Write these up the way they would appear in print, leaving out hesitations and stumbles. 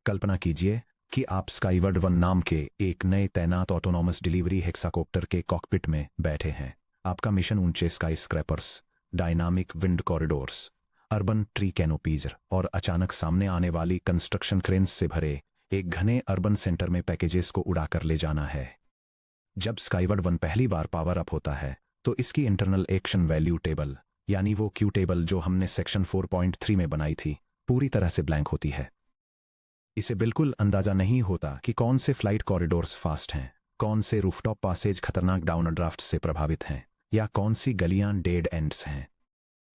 कल्पना कीजिए कि आप स्काईवर्ड वन नाम के एक नए तैनात ऑटोनॉमस डिलीवरी हेक्साकॉप्टर के कॉकपिट में बैठे हैं। आपका मिशन ऊंचे sky scrapers, dynamic wind corridors, urban tree canopies और अचानक सामने आने वाली कंस्ट्रक्शन क्रेन्स से भरे एक घने अर्बन सेंटर में पैकेजेस को उड़ाकर ले जाना है। जब स्काईवर्ड वन पहली बार पावर अप होता है तो इसकी इंटरनल एक्शन वैल्यू टेबल, यानी वो क्यू टेबल जो हमने सेक्शन 4.3 में बनाई थी, पूरी तरह से ब्लैंक होती है। इसे बिल्कुल अंदाजा नहीं होता कि कौन से फ्लाइट कॉरिडोर्स फास्ट हैं, कौन से रूफटॉप पासेज खतरनाक डाउनड्राफ्ट से प्रभावित हैं, या कौन सी गलियां डेड एंड्स हैं।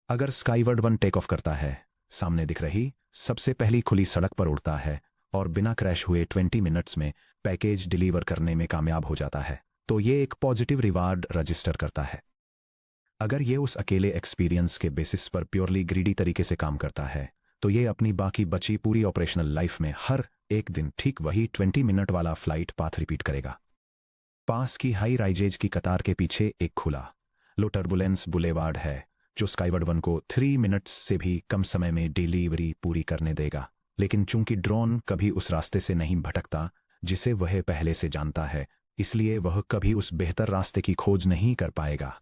अगर स्काईवर्ड वन टेक ऑफ करता है, सामने दिख रही सबसे पहली खुली सड़क पर उड़ता है और बिना क्रैश हुए 20 मिनट्स में पैकेज डिलीवर करने में कामयाब हो जाता है, तो ये एक पॉजिटिव रिवार्ड रजिस्टर करता है। अगर ये उस अकेले एक्सपीरियंस के बेसिस पर प्योरली ग्रीडी तरीके से काम करता है, तो ये अपनी बाकी बची पूरी ऑपरेशनल लाइफ में हर एक दिन ठीक वही 20 मिनट वाला फ्लाइट पाथ रिपीट करेगा। पास की हाई राइजेज की कतार के पीछे एक खुला लो टर्बुलेंस बुलेवार्ड है जो स्काईवर्ड वन को 3 मिनट्स से भी कम समय में डिलीवरी पूरी करने देगा। लेकिन चूंकि ड्रोन कभी उस रास्ते से नहीं भटकता जिसे वह पहले से जानता है, इसलिए वह कभी उस बेहतर रास्ते की खोज नहीं कर पाएगा।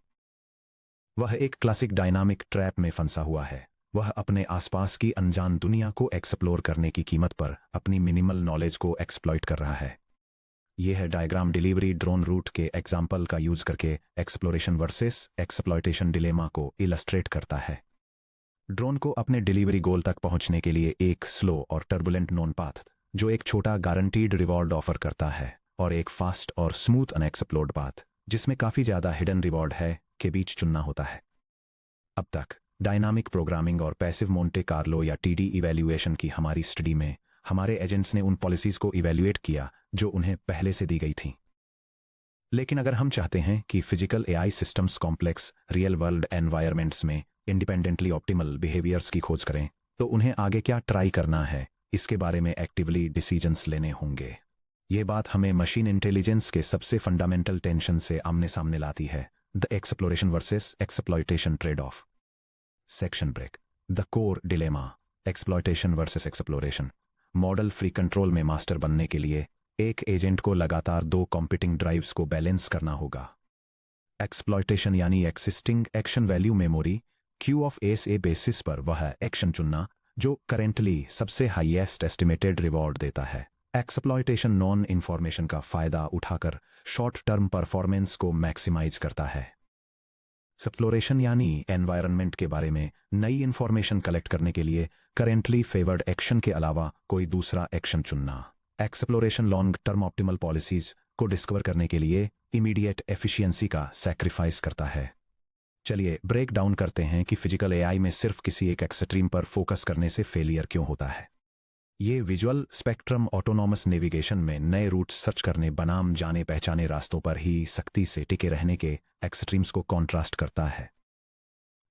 वह एक क्लासिक डायनामिक ट्रैप में फंसा हुआ है। वह अपने आसपास की अनजान दुनिया को एक्सप्लोर करने की कीमत पर अपनी मिनिमल नॉलेज को एक्सप्लॉइट कर रहा है। यह है डायग्राम डिलीवरी ड्रोन रूट के एग्जाम्पल का यूज करके एक्सप्लोरेशन वर्सेस एक्सप्लॉइटेशन डिलेमा को इलस्ट्रेट करता है। ड्रोन को अपने डिलीवरी गोल तक पहुंचने के लिए एक स्लो और टर्बुलेंट नॉन पाथ, जो एक छोटा गारंटीड रिवॉर्ड ऑफर करता है, और एक फास्ट और स्मूथ अनएक्सप्लोर्ड पाथ जिसमें काफी ज्यादा हिडन रिवॉर्ड है, के बीच चुनना होता है। अब तक डायनामिक प्रोग्रामिंग और पैसिव मोंटे कार्लो या टीडी इवैल्यूएशन की हमारी स्टडी में हमारे एजेंट्स ने उन पॉलिसीज को इवैल्यूएट किया जो उन्हें पहले से दी गई थीं। लेकिन अगर हम चाहते हैं कि physical AI systems complex real world environments में इंडिपेंडेंटली ऑप्टिमल बिहेवियर्स की खोज करें, तो उन्हें आगे क्या ट्राई करना है, इसके बारे में एक्टिवली डिसीजंस लेने होंगे। ये बात हमें मशीन इंटेलिजेंस के सबसे फंडामेंटल टेंशन से आमने सामने लाती है, the exploration versus exploitation trade off. Section break. The core dilemma, exploitation versus exploration. Model free control में मास्टर बनने के लिए एक एजेंट को लगातार दो कॉम्पिटिंग ड्राइव्स को बैलेंस करना होगा। एक्सप्लॉइटेशन यानी existing action value memory Q of S A basis पर वह एक्शन चुनना जो करेंटली सबसे हाईएस्ट एस्टिमेटेड रिवॉर्ड देता है। एक्सप्लॉइटेशन नॉन इन्फॉर्मेशन का फायदा उठाकर शॉर्ट टर्म परफॉर्मेंस को मैक्सिमाइज करता है। एक्सप्लोरेशन यानी एनवायरनमेंट के बारे में नई इंफॉर्मेशन कलेक्ट करने के लिए करेंटली फेवर्ड एक्शन के अलावा कोई दूसरा एक्शन चुनना। Exploration long term optimal policies को डिस्कवर करने के लिए इमीडिएट एफिशिएंसी का सैक्रिफाइस करता है। चलिए ब्रेक डाउन करते हैं कि फिजिकल एआई में सिर्फ किसी एक एक्सट्रीम पर फोकस करने से फेलियर क्यों होता है। ये विजुअल स्पेक्ट्रम ऑटोनॉमस नेविगेशन में नए रूट सर्च करने बनाम जाने पहचाने रास्तों पर ही सख्ती से टिके रहने के एक्सट्रीम्स को कॉन्ट्रास्ट करता है।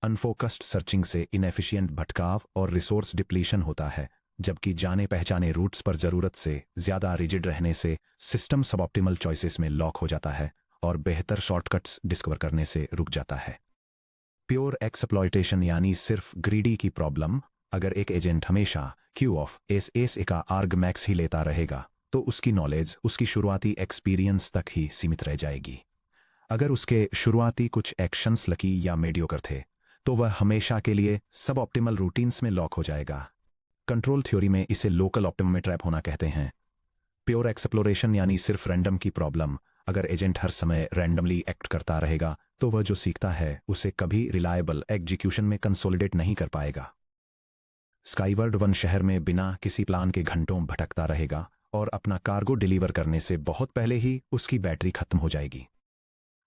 अनफोकस्ड सर्चिंग से इनएफिशिएंट भटकाव और रिसोर्स डिप्लीशन होता है, जबकि जाने पहचाने रूट्स पर जरूरत से ज्यादा रिजिड रहने से सिस्टम सबऑप्टिमल चॉइसेस में लॉक हो जाता है और बेहतर शॉर्टकट्स डिस्कवर करने से रुक जाता है। प्योर एक्सप्लॉइटेशन यानी सिर्फ ग्रीडी की प्रॉब्लम। अगर एक एजेंट हमेशा क्यू ऑफ एस का आर्ग मैक्स ही लेता रहेगा, तो उसकी नॉलेज उसकी शुरुआती एक्सपीरियंस तक ही सीमित रह जाएगी। अगर उसके शुरुआती कुछ एक्शंस लकी या मेडियोकर थे, तो वह हमेशा के लिए सब ऑप्टिमल रूटीन्स में लॉक हो जाएगा। कंट्रोल थ्योरी में इसे लोकल ऑप्टिमम में ट्रैप होना कहते हैं। प्योर एक्सप्लोरेशन यानी सिर्फ रैंडम की प्रॉब्लम। अगर एजेंट हर समय रैंडमली एक्ट करता रहेगा, तो वह जो सीखता है उसे कभी रिलायबल एग्जीक्यूशन में कंसोलिडेट नहीं कर पाएगा। स्काईवर्ड वन शहर में बिना किसी प्लान के घंटों भटकता रहेगा और अपना कार्गो डिलीवर करने से बहुत पहले ही उसकी बैटरी खत्म हो जाएगी।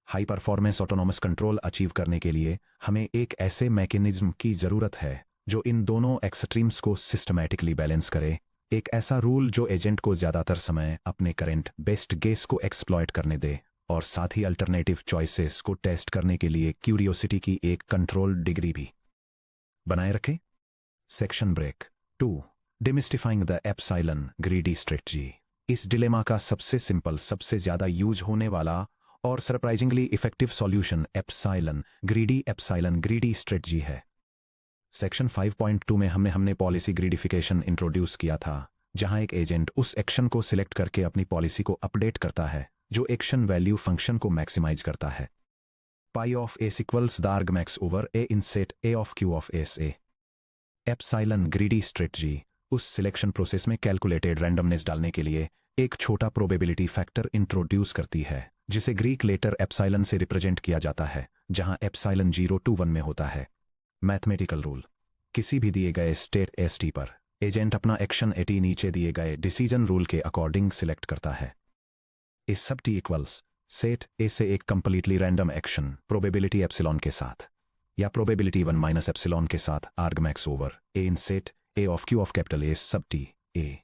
High performance autonomous control achieve करने के लिए हमें एक ऐसे मैकेनिज्म की जरूरत है जो इन दोनों एक्सट्रीम्स को सिस्टमैटिकली बैलेंस करे। एक ऐसा रूल जो एजेंट को ज्यादातर समय अपने करंट बेस्ट गेस को एक्सप्लॉइट करने दे और साथ ही अल्टरनेटिव चॉइसेस को टेस्ट करने के लिए क्यूरियोसिटी की एक कंट्रोल डिग्री भी बनाए रखे। Section break 2। Demystifying the epsilon greedy strategy. इस डिलेमा का सबसे सिंपल, सबसे ज्यादा यूज होने वाला और surprisingly effective solution epsilon greedy strategy है। सेक्शन 5.2 में हमने पॉलिसी ग्रीडिफिकेशन इंट्रोड्यूस किया था, जहां एक एजेंट उस एक्शन को सिलेक्ट करके अपनी पॉलिसी को अपडेट करता है जो एक्शन वैल्यू फंक्शन को मैक्सिमाइज करता है। पाई of S equals the argmax over A in set A of Q of S A. Epsilon greedy strategy उस सिलेक्शन प्रोसेस में कैलकुलेटेड रैंडमनेस डालने के लिए एक छोटा प्रोबेबिलिटी फैक्टर इंट्रोड्यूस करती है जिसे ग्रीक लेटर एप्सिलॉन से रिप्रेजेंट किया जाता है, जहां एप्सिलॉन 0 to 1 में होता है। मैथमेटिकल रूल, किसी भी दिए गए स्टेट एस टी पर एजेंट अपना एक्शन एटी नीचे दिए गए डिसीजन रूल के अकॉर्डिंग सिलेक्ट करता है। इस सब टी इक्वल्स सेट ए से एक completely random action probability epsilon के साथ या प्रोबेबिलिटी 1 माइनस एप्सिलॉन के साथ argmax over A in set A of Q of capital A सब टी ए।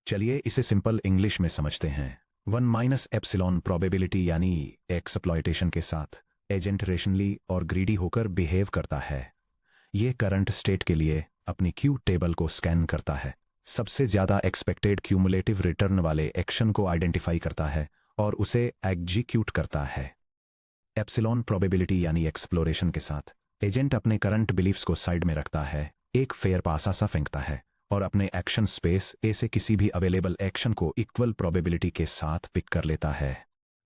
चलिए इसे सिंपल इंग्लिश में समझते हैं। 1 माइनस एप्सिलॉन प्रोबेबिलिटी यानी एक्सप्लॉयटेशन के साथ एजेंट रेशनली और ग्रीडी होकर बिहेव करता है। ये करंट स्टेट के लिए अपनी क्यू टेबल को स्कैन करता है, सबसे ज्यादा एक्सपेक्टेड क्यूमुलेटिव रिटर्न वाले एक्शन को आइडेंटिफाई करता है और उसे एग्जीक्यूट करता है। एप्सिलॉन प्रोबेबिलिटी यानी एक्सप्लोरेशन के साथ एजेंट अपने करंट बिलीफ्स को साइड में रखता है, एक फेयर पासा सा फेंकता है और अपने एक्शन स्पेस ए से किसी भी अवेलेबल एक्शन को इक्वल प्रोबेबिलिटी के साथ पिक कर लेता है।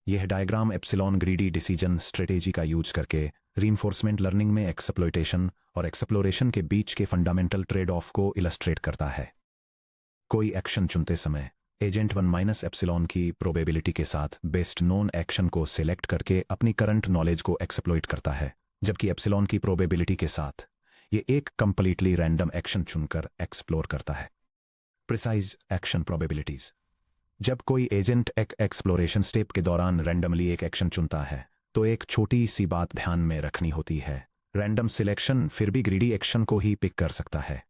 यह diagram epsilon greedy decision strategy का यूज करके रीइंफोर्समेंट लर्निंग में एक्सप्लॉयटेशन और एक्सप्लोरेशन के बीच के फंडामेंटल ट्रेड ऑफ को इलस्ट्रेट करता है। कोई एक्शन चुनते समय एजेंट 1 माइनस एप्सिलॉन की प्रोबेबिलिटी के साथ बेस्ट नोन एक्शन को सिलेक्ट करके अपनी करंट नॉलेज को एक्सप्लॉइट करता है, जबकि एप्सिलॉन की प्रोबेबिलिटी के साथ ये एक कंप्लीटली रैंडम एक्शन चुनकर एक्सप्लोर करता है। प्रिसाइज एक्शन प्रोबेबिलिटीज, जब कोई एजेंट एक एक्सप्लोरेशन स्टेप के दौरान रैंडमली एक एक्शन चुनता है तो एक छोटी सी बात ध्यान में रखनी होती है, रैंडम सिलेक्शन फिर भी ग्रीडी एक्शन को ही पिक कर सकता है।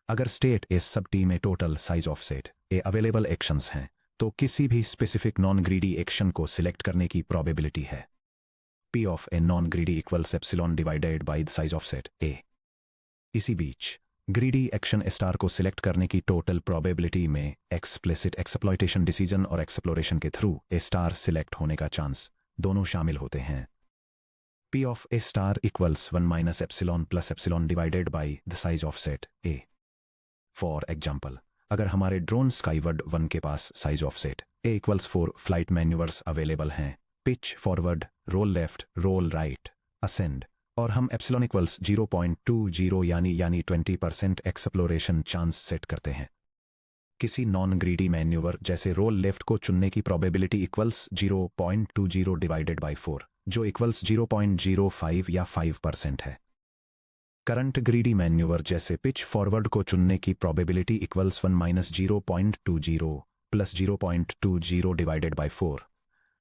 अगर स्टेट इस सब टी में total size of set A available actions हैं तो किसी भी स्पेसिफिक नॉन ग्रीडी एक्शन को सिलेक्ट करने की प्रोबेबिलिटी है P of a non greedy equals epsilon divided by the size of set ए। इसी बीच ग्रीडी एक्शन स्टार को सिलेक्ट करने की टोटल प्रोबेबिलिटी में एक्सप्लिसिट एक्सप्लॉयटेशन डिसीजन और एक्सप्लोरेशन के थ्रू ए स्टार सिलेक्ट होने का चांस दोनों शामिल होते हैं। P of A star equals 1 minus epsilon plus epsilon divided by the size of set a. For example, अगर हमारे ड्रोन स्काईवर्ड 1 के पास size of set a equals 4 flight manoeuvres available हैं, pitch forward, roll left, roll right, ascend, और हम epsilon equals 0.20 यानी 20% exploration chance set करते हैं। किसी नॉन ग्रीडी मैन्यूवर जैसे रोल लेफ्ट को चुनने की प्रोबेबिलिटी इक्वल्स 0.20 डिवाइडेड बाय 4, जो इक्वल्स 0.05 या 5% है। करंट ग्रीडी मैन्यूवर जैसे पिच फॉरवर्ड को चुनने की probability equals 1 minus 0.20 plus 0.20 divided by 4,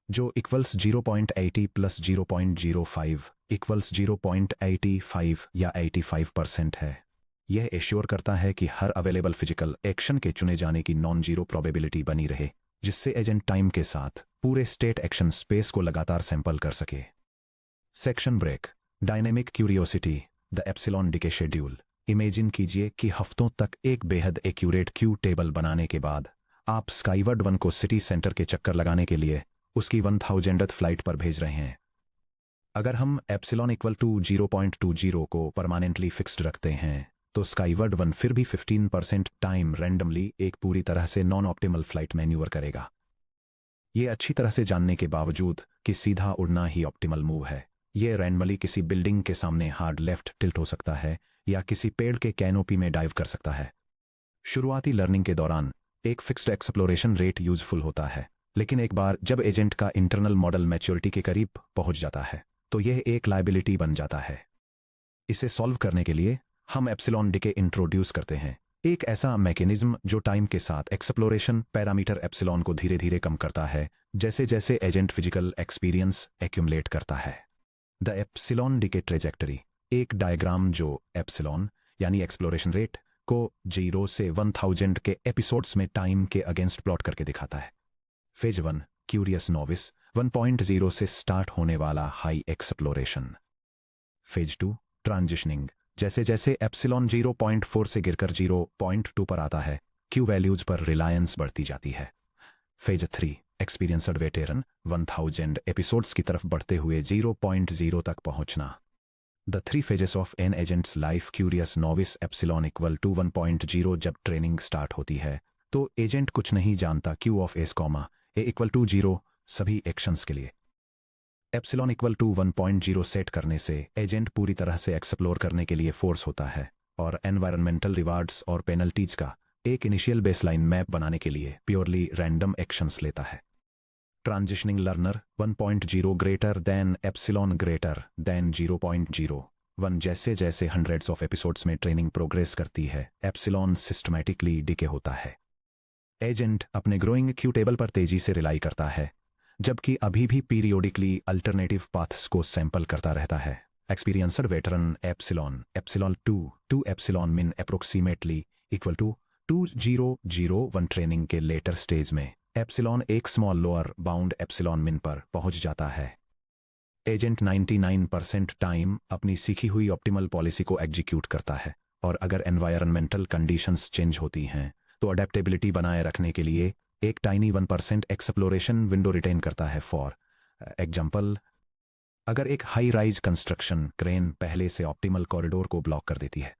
जो इक्वल्स 0.80 प्लस 0.05 इक्वल्स 0.85 या 85% है। यह एश्योर करता है कि हर अवेलेबल फिजिकल एक्शन के चुने जाने की नॉन जीरो प्रोबेबिलिटी बनी रहे, जिससे एजेंट टाइम के साथ पूरे स्टेट एक्शन स्पेस को लगातार सैंपल कर सके। Section break, dynamic curiosity, the epsilon decay schedule. Imagine कीजिए कि हफ्तों तक एक बेहद एक्यूरेट क्यू टेबल बनाने के बाद आप स्काईवर्ड 1 को सिटी सेंटर के चक्कर लगाने के लिए उसकी 1000th फ्लाइट पर भेज रहे हैं। अगर हम एप्सिलॉन इक्वल टू 0.20 को परमानेंटली फिक्स्ड रखते हैं तो स्काईवर्ड 1 फिर भी 15% टाइम रैंडमली एक पूरी तरह से नॉन ऑप्टिमल फ्लाइट मैन्यूवर करेगा। ये अच्छी तरह से जानने के बावजूद कि सीधा उड़ना ही ऑप्टिमल मूव है, ये रैंडमली किसी बिल्डिंग के सामने हार्ड लेफ्ट टिल्ट हो सकता है या किसी पेड़ के कैनोपी में डाइव कर सकता है। शुरुआती लर्निंग के दौरान एक फिक्स्ड एक्सप्लोरेशन रेट यूजफुल होता है, लेकिन एक बार जब एजेंट का इंटरनल मॉडल मैच्योरिटी के करीब पहुंच जाता है तो यह एक लायबिलिटी बन जाता है। इसे सॉल्व करने के लिए हम एप्सिलॉन डिके इंट्रोड्यूस करते हैं, एक ऐसा मैकेनिज्म जो टाइम के साथ एक्सप्लोरेशन पैरामीटर एप्सिलॉन को धीरे धीरे कम करता है जैसे जैसे एजेंट फिजिकल एक्सपीरियंस एक्यूमुलेट करता है। द एप्सिलॉन डिके ट्रेजेक्टरी, एक डायग्राम जो एप्सिलॉन यानी एक्सप्लोरेशन रेट को 0 से 1000 के एपिसोड्स में टाइम के अगेंस्ट प्लॉट करके दिखाता है। फेज 1 क्यूरियस नोविस 1.0 से स्टार्ट होने वाला हाई एक्सप्लोरेशन। फेज 2 ट्रांजिशनिंग, जैसे जैसे एप्सिलॉन 0.4 से गिरकर 0.2 पर आता है, क्यू वैल्यूज पर रिलायंस बढ़ती जाती है। फेज 3 एक्सपीरियंस्ड वेटेरन 1000 एपिसोड्स की तरफ बढ़ते हुए 0.0 तक पहुंचना। The 3 phases of an agent's life curious novice epsilon equal to 1.0 जब ट्रेनिंग स्टार्ट होती है तो एजेंट कुछ नहीं जानता Q of S comma A equal to 0 सभी एक्शंस के लिए। एप्सिलॉन इक्वल टू 1.0 सेट करने से एजेंट पूरी तरह से एक्सप्लोर करने के लिए फोर्स होता है और एनवायरमेंटल रिवार्ड्स और पेनल्टीज का एक इनिशियल बेसलाइन मैप बनाने के लिए प्योरली रैंडम एक्शंस लेता है। Transitioning learner 1.0 greater than epsilon greater than 0.01 जैसे जैसे हंड्रेड्स ऑफ एपिसोड्स में ट्रेनिंग प्रोग्रेस करती है, एप्सिलॉन सिस्टमैटिकली डिके होता है। एजेंट अपने ग्रोइंग क्यू टेबल पर तेजी से रिलाई करता है, जबकि अभी भी पीरियोडिकली अल्टरनेटिव पाथ्स को सैंपल करता रहता है। एक्सपीरियंसड वेटरन एप्सिलॉन 2 एप्सिलॉन मिन अप्रोक्सीमेटली इक्वल टू 2001 ट्रेनिंग के लेटर स्टेज में एप्सिलॉन एक स्मॉल लोअर बाउंड एप्सिलॉन मिन पर पहुंच जाता है। एजेंट 99% टाइम अपनी सीखी हुई ऑप्टिमल पॉलिसी को एग्जीक्यूट करता है और अगर एनवायरनमेंटल कंडीशंस चेंज होती हैं तो अडेप्टेबिलिटी बनाए रखने के लिए एक टाइनी 1% एक्सप्लोरेशन विंडो रिटेन करता है। फॉर एग्जाम्पल, अगर एक हाई राइज कंस्ट्रक्शन क्रेन पहले से ऑप्टिमल कॉरिडोर को ब्लॉक कर देती है।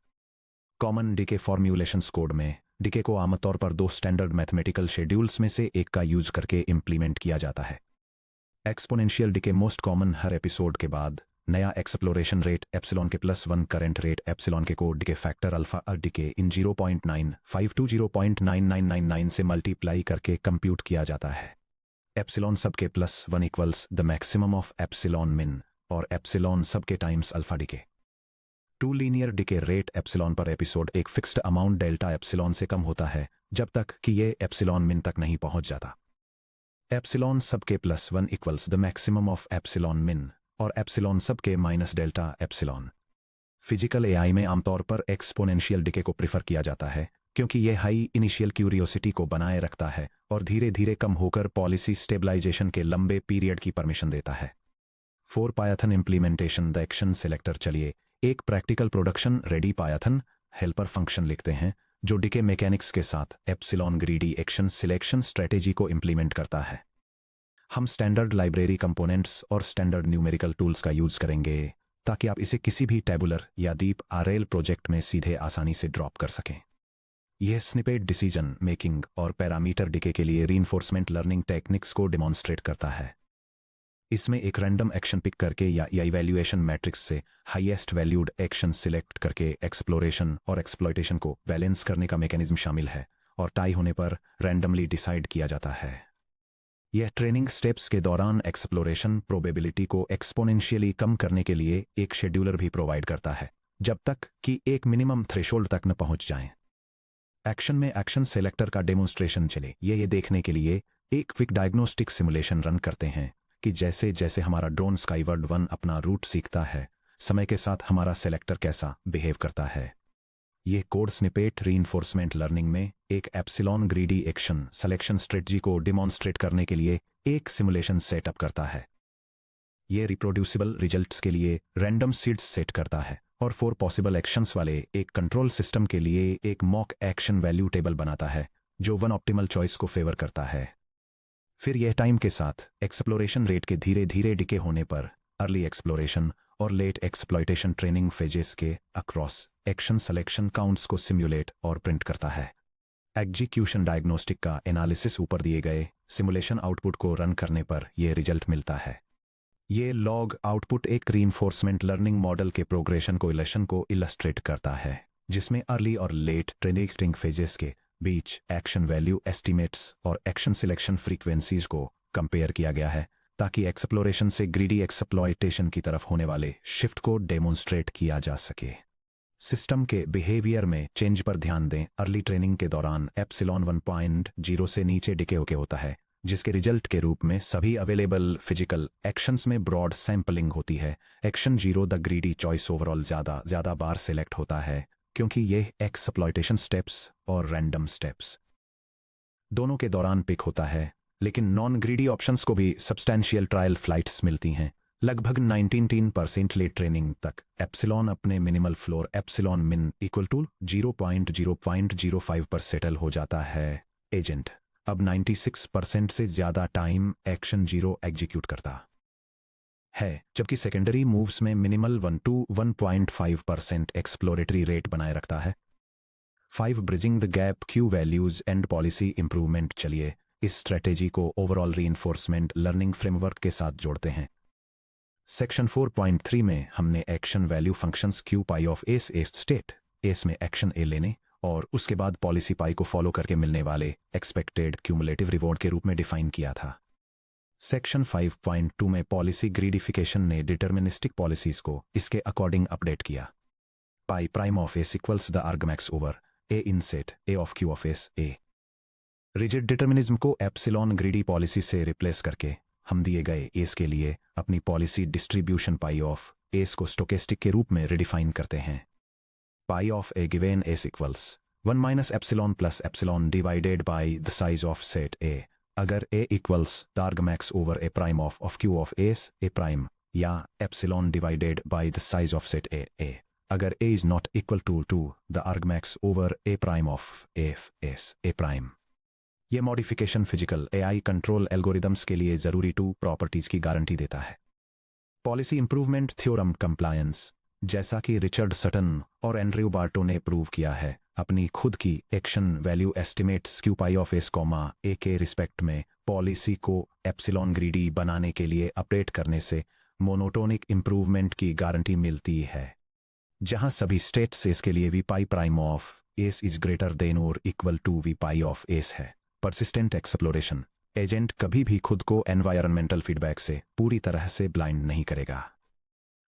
कॉमन डीके फॉर्म्यूलेशंस कोड में डीके को आमतौर पर 2 स्टैंडर्ड मैथमेटिकल शेड्यूल्स में से एक का यूज करके इम्प्लीमेंट किया जाता है। एक्सपोनेंशियल डीके मोस्ट कॉमन, हर एपिसोड के बाद नया एक्सप्लोरेशन रेट एप्सिलॉन के +1 करंट रेट एप्सिलॉन के को decay factor alpha decay in 0.95 to 0.9999 से मल्टीप्लाई करके कंप्यूट किया जाता है। एप्सिलॉन सब के +1 equals the maximum of epsilon min और एप्सिलॉन सब के times alpha decay. 2 linear decay rate epsilon per episode एक फिक्स्ड अमाउंट डेल्टा एप्सिलॉन से कम होता है जब तक कि ये एप्सिलॉन मिन तक नहीं पहुंच जाता। एप्सिलॉन सब के +1 equals the maximum of epsilon min और एप्सिलॉन सब के minus delta epsilon. Physical AI में आमतौर पर एक्सपोनेंशियल डीके को प्रिफर किया जाता है क्योंकि यह हाई इनिशियल क्यूरियोसिटी को बनाए रखता है और धीरे धीरे कम होकर पॉलिसी स्टेबलाइजेशन के लंबे पीरियड की परमिशन देता है। For Python implementation the action selector, चलिए एक practical production ready Python helper function लिखते हैं जो डीके मैकेनिक्स के साथ epsilon greedy action selection strategy को इम्प्लीमेंट करता है। हम स्टैंडर्ड लाइब्रेरी कंपोनेंट्स और स्टैंडर्ड न्यूमेरिकल टूल्स का यूज करेंगे ताकि आप इसे किसी भी टेबुलर या डीप आरएल प्रोजेक्ट में सीधे आसानी से ड्रॉप कर सकें। यह स्निपेट डिसीजन मेकिंग और पैरामीटर डीके के लिए रीइंफोर्समेंट लर्निंग टेक्निक्स को डेमोन्स्ट्रेट करता है। इसमें एक रैंडम एक्शन पिक करके या इवैल्यूएशन मैट्रिक्स से हाईएस्ट वैल्यूड एक्शन सिलेक्ट करके एक्सप्लोरेशन और एक्सप्लॉयटेशन को बैलेंस करने का मैकेनिज्म शामिल है और टाई होने पर रैंडमली डिसाइड किया जाता है। यह ट्रेनिंग स्टेप्स के दौरान एक्सप्लोरेशन प्रोबेबिलिटी को एक्सपोनेंशियली कम करने के लिए एक शेड्यूलर भी प्रोवाइड करता है जब तक कि एक मिनिमम थ्रेशोल्ड तक न पहुंच जाएं। एक्शन में एक्शन सेलेक्टर का डेमोन्स्ट्रेशन चले ये देखने के लिए एक क्विक डायग्नोस्टिक सिमुलेशन रन करते हैं कि जैसे जैसे हमारा ड्रोन स्काईवर्ड 1 अपना रूट सीखता है, समय के साथ हमारा सेलेक्टर कैसा बिहेव करता है। यह कोड स्निपेट रीइंफोर्समेंट लर्निंग में एक epsilon greedy action selection strategy को डिमॉन्स्ट्रेट करने के लिए एक सिमुलेशन सेटअप करता है। यह रिप्रोड्यूसिबल रिजल्ट्स के लिए रैंडम सीड्स सेट करता है और 4 पॉसिबल एक्शंस वाले एक कंट्रोल सिस्टम के लिए एक मॉक एक्शन वैल्यू टेबल बनाता है जो 1 ऑप्टिमल चॉइस को फेवर करता है। फिर यह टाइम के साथ एक्सप्लोरेशन रेट के धीरे धीरे डिके होने पर अर्ली एक्सप्लोरेशन और लेट एक्सप्लॉयटेशन ट्रेनिंग फेजेस के अक्रॉस एक्शन सिलेक्शन काउंट्स को सिम्युलेट और प्रिंट करता है। एग्जीक्यूशन डायग्नोस्टिक का एनालिसिस ऊपर दिए गए सिमुलेशन आउटपुट को रन करने पर यह रिजल्ट मिलता है। ये लॉग आउटपुट एक रीइंफोर्समेंट लर्निंग मॉडल के प्रोग्रेशन को इलस्ट्रेट करता है जिसमें अर्ली और लेट ट्रेनिंग फेजेस के बीच एक्शन वैल्यू एस्टिमेट्स और एक्शन सिलेक्शन फ्रीक्वेंसीज को कंपेयर किया गया है ताकि एक्सप्लोरेशन से ग्रीडी एक्सप्लॉयटेशन की तरफ होने वाले शिफ्ट को डेमोन्स्ट्रेट किया जा सके। सिस्टम के बिहेवियर में चेंज पर ध्यान दें। अर्ली ट्रेनिंग के दौरान एप्सिलॉन 1.0 से नीचे डिके होता है जिसके रिजल्ट के रूप में सभी अवेलेबल फिजिकल एक्शंस में ब्रॉड सैंपलिंग होती है। Action 0 the greedy choice overall ज्यादा बार सिलेक्ट होता है क्योंकि यह एक्सप्लॉयटेशन स्टेप्स और रैंडम स्टेप्स दोनों के दौरान पिक होता है, लेकिन नॉन ग्रीडी ऑप्शंस को भी सब्सटैंशियल ट्रायल फ्लाइट्स मिलती हैं। लगभग 19% लेट ट्रेनिंग तक एप्सिलॉन अपने मिनिमल फ्लोर एप्सिलॉन मिन इक्वल टू 0.005 पर सेटल हो जाता है। एजेंट अब 96% से ज्यादा टाइम एक्शन 0 एग्जीक्यूट करता है जबकि सेकेंडरी मूव्स में मिनिमल 1 to 1.5% एक्सप्लोरेटरी रेट बनाए रखता है। 5 bridging the gap Q values and policy improvement. चलिए इस स्ट्रेटेजी को ओवरऑल रीइंफोर्समेंट लर्निंग फ्रेमवर्क के साथ जोड़ते हैं। सेक्शन 4.3 में हमने action value functions Q pi of S A state S में एक्शन ए लेने और उसके बाद पॉलिसी पाई को फॉलो करके मिलने वाले एक्सपेक्टेड क्यूमुलेटिव रिवॉर्ड के रूप में डिफाइन किया था। सेक्शन 5.2 में पॉलिसी ग्रीडिफिकेशन ने डिटर्मिनिस्टिक पॉलिसीज को इसके अकॉर्डिंग अपडेट किया। Pi prime of S equals the argmax over A in set A of Q of S A. Rigid determinism को एप्सिलॉन ग्रीडी पॉलिसी से रिप्लेस करके हम दिए गए एस के लिए अपनी policy distribution pi of S को स्टोकेस्टिक के रूप में रिडिफाइन करते हैं। Pi of A given S equals 1 minus epsilon plus epsilon divided by the size of set A. अगर ए equals the argmax over A prime of Q of S A prime या epsilon divided by the size of set A. अगर A is not equal to the argmax over A prime of F S A prime. यह modification physical AI control algorithms के लिए जरूरी 2 properties की guarantee देता है। Policy improvement theorem compliance, जैसा कि रिचर्ड सटन और एंड्रयू बार्टो ने प्रूव किया है, अपनी खुद की action value estimates Q pi of S comma A के रिस्पेक्ट में पॉलिसी को एप्सिलॉन ग्रीडी बनाने के लिए अपडेट करने से मोनोटोनिक इंप्रूवमेंट की गारंटी मिलती है। जहां सभी स्टेट्स एस के लिए V pi prime of S is greater than और equal to V pi of S है। परसिस्टेंट एक्सप्लोरेशन, एजेंट कभी भी खुद को एनवायरमेंटल फीडबैक से पूरी तरह से ब्लाइंड नहीं करेगा।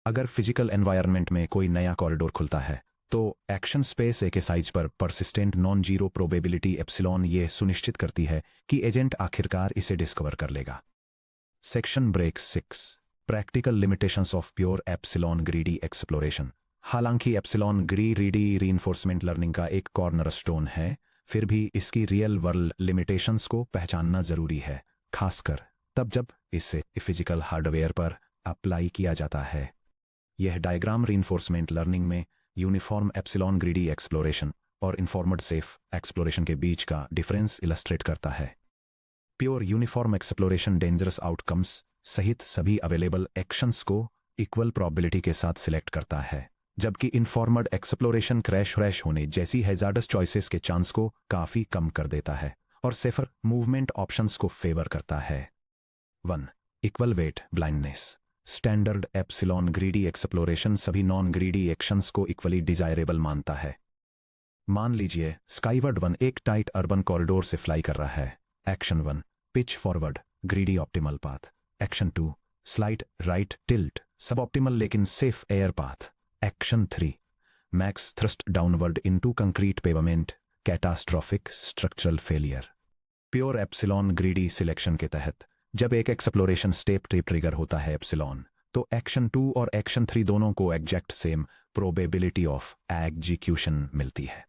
अगर फिजिकल एनवायरनमेंट में कोई नया कॉरिडोर खुलता है तो एक्शन स्पेस ए के साइज पर persistent non zero probability epsilon ये सुनिश्चित करती है कि एजेंट आखिरकार इसे डिस्कवर कर लेगा। Section break 6, practical limitations of pure epsilon greedy exploration. हालांकि एप्सिलॉन ग्रीडी रीइंफोर्समेंट लर्निंग का एक कॉर्नरस्टोन है, फिर भी इसकी रियल वर्ल्ड लिमिटेशंस को पहचानना जरूरी है, खासकर तब जब इसे फिजिकल हार्डवेयर पर अप्लाई किया जाता है। यह डायग्राम रीइंफोर्समेंट लर्निंग में यूनिफॉर्म एप्सिलॉन ग्रीडी एक्सप्लोरेशन और इन्फॉर्मड सेफ एक्सप्लोरेशन के बीच का डिफरेंस इलस्ट्रेट करता है। Pure uniform exploration dangerous outcomes सहित सभी अवेलेबल एक्शंस को इक्वल प्रोबेबिलिटी के साथ सिलेक्ट करता है, जबकि इन्फॉर्मड एक्सप्लोरेशन क्रैश होने जैसी हैजार्डस चॉइसेस के चांस को काफी कम कर देता है और सेफर मूवमेंट ऑप्शंस को फेवर करता है। 1. Equal weight blindness. Standard epsilon greedy exploration सभी नॉन ग्रीडी एक्शंस को इक्वली डिजायरेबल मानता है। मान लीजिए स्काईवर्ड 1 एक टाइट अर्बन कॉरिडोर से फ्लाई कर रहा है। Action 1, pitch forward, greedy optimal path. Action 2, slide right tilt, सब ऑप्टिमल लेकिन safe air path. Action 3, max thrust downward into concrete pavement, catastrophic structural failure. Pure epsilon greedy selection के तहत जब एक एक्सप्लोरेशन स्टेप ट्रिगर होता है epsilon, तो action 2 और एक्शन 3 दोनों को exact same probability of execution मिलती है।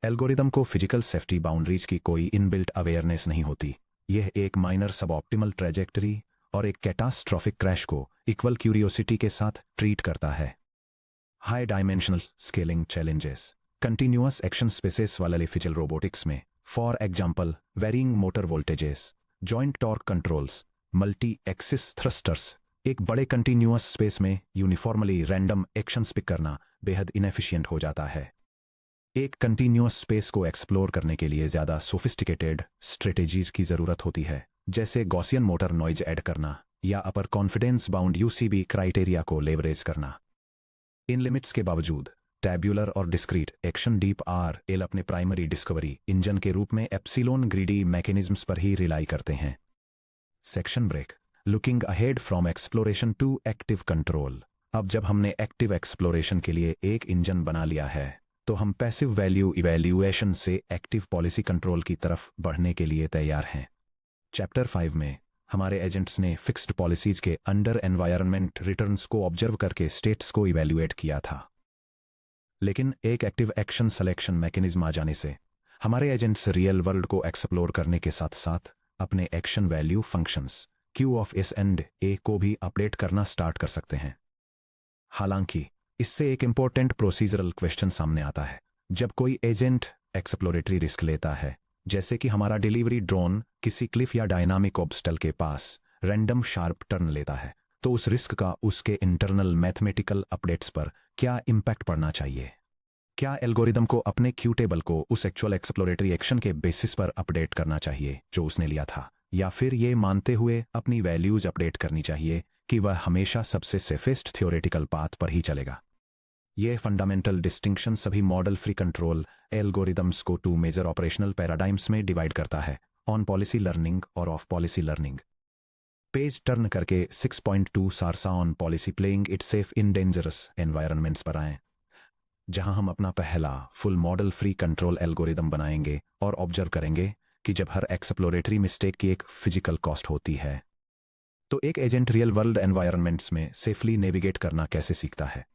एल्गोरिदम को फिजिकल सेफ्टी बाउंड्रीज की कोई इनबिल्ट अवेयरनेस नहीं होती। यह एक माइनर सब ऑप्टिमल ट्रेजेक्टरी और एक कैटास्ट्रोफिक क्रैश को इक्वल क्यूरियोसिटी के साथ ट्रीट करता है। High dimensional scaling challenges. Continuous action spaces वाले फिजिकल रोबोटिक्स में, for example varying motor voltages, joint torque controls, multi axis thrusters, एक बड़े कंटिन्यूअस स्पेस में यूनिफॉर्मली रैंडम एक्शंस पिक करना बेहद इनएफिशिएंट हो जाता है। एक कंटिन्यूअस स्पेस को एक्सप्लोर करने के लिए ज्यादा सोफिस्टिकेटेड स्ट्रेटेजीज की जरूरत होती है, जैसे गॉसियन मोटर नॉइज ऐड करना या अपर कॉन्फिडेंस बाउंड यूसीबी क्राइटेरिया को लेवरेज करना। इन लिमिट्स के बावजूद टैब्यूलर और discrete action deep R L अपने प्राइमरी डिस्कवरी इंजन के रूप में एप्सिलॉन ग्रीडी मैकेनिज्म्स पर ही रिलाई करते हैं। Section break, looking ahead from exploration to active control. अब जब हमने एक्टिव एक्सप्लोरेशन के लिए एक इंजन बना लिया है, तो हम पैसिव वैल्यू इवैल्यूएशन से एक्टिव पॉलिसी कंट्रोल की तरफ बढ़ने के लिए तैयार हैं। चैप्टर 5 में हमारे एजेंट्स ने फिक्स्ड पॉलिसीज के अंडर एनवायरनमेंट रिटर्न्स को ऑब्जर्व करके स्टेट्स को इवैल्यूएट किया था। लेकिन एक एक्टिव एक्शन सिलेक्शन मैकेनिज्म आ जाने से हमारे एजेंट्स रियल वर्ल्ड को एक्सप्लोर करने के साथ साथ अपने action value functions Q of S and A को भी अपडेट करना स्टार्ट कर सकते हैं। हालांकि इससे एक इंपॉर्टेंट प्रोसीजरल क्वेश्चन सामने आता है। जब कोई एजेंट एक्सप्लोरेटरी रिस्क लेता है, जैसे कि हमारा डिलीवरी ड्रोन किसी क्लिफ या डायनामिक ऑब्स्टल के पास रैंडम शार्प टर्न लेता है, तो उस रिस्क का उसके इंटरनल मैथमेटिकल अपडेट्स पर क्या इंपैक्ट पड़ना चाहिए? क्या एल्गोरिदम को अपने क्यू टेबल को उस एक्चुअल एक्सप्लोरेटरी एक्शन के बेसिस पर अपडेट करना चाहिए जो उसने लिया था, या फिर ये मानते हुए अपनी वैल्यूज अपडेट करनी चाहिए कि वह हमेशा सबसे सेफेस्ट थ्योरेटिकल पाथ पर ही चलेगा? ये फंडामेंटल डिस्टिंक्शन सभी मॉडल फ्री कंट्रोल एल्गोरिदम्स को टू मेजर ऑपरेशनल पैराडाइम्स में डिवाइड करता है, ऑन पॉलिसी लर्निंग और off policy learning. Page turn करके 6.2 SARSA on policy playing it safe in dangerous environments पर आएं, जहां हम अपना पहला full model free control algorithm बनाएंगे और ऑब्जर्व करेंगे कि जब हर एक्सप्लोरेटरी मिस्टेक की एक फिजिकल कॉस्ट होती है, तो एक एजेंट रियल वर्ल्ड एनवायरनमेंट्स में सेफली नेविगेट करना कैसे सीखता है।